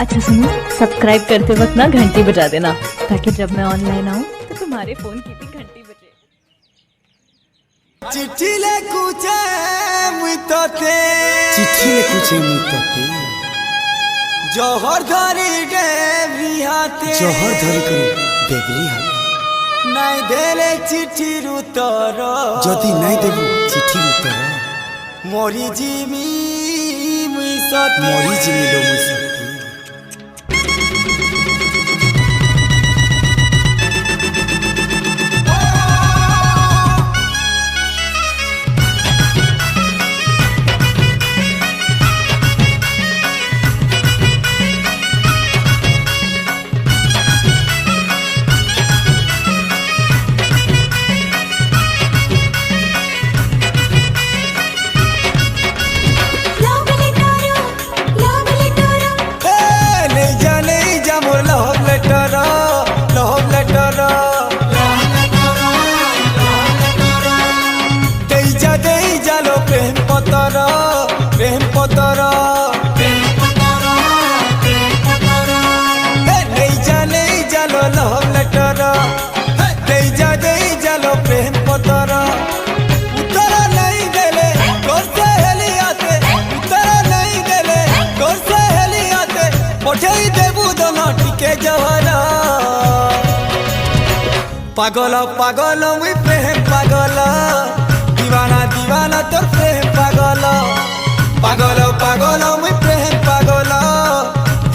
अच्छा सुनो, सब्सक्राइब करते वक्त ना घंटी बजा देना ताकि जब मैं ऑनलाइन आऊँ तो तुम्हारे फोन की भी घंटी बजे। चिट्ठी लिखुचे मुई तोते जहर धरी डेबरी हाथे नाई देले चिट्ठीर उत्तर जदि नाई देबु चिट्ठीर उत्तर मरी जिमी मुई सते मरी जिमी लो मुई सते। पागल पागल मुई प्रेम पागल दीवाना दीवाना तोर प्रेम पागल पागल पागल मुई प्रेम पागल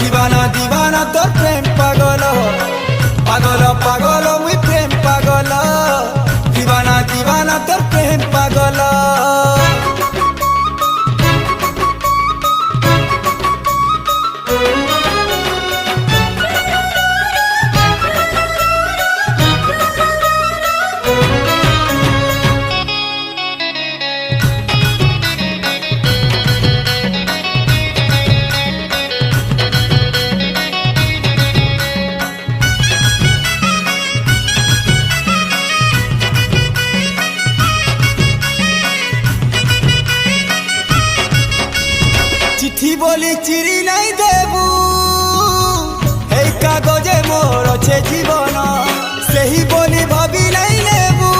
दीवाना दीवाना तोर प्रेम पागल पागल पागल मुई प्रेम पागल दीवाना दीवाना तोर प्रेम पागल। चिट्ठी बोली चिरी नहीं देबू हे कागजे मोर छे जीवन से ही बोली भाभी नहीं लेबू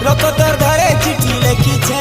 रखतर घरे चिट्ठी लिखी छे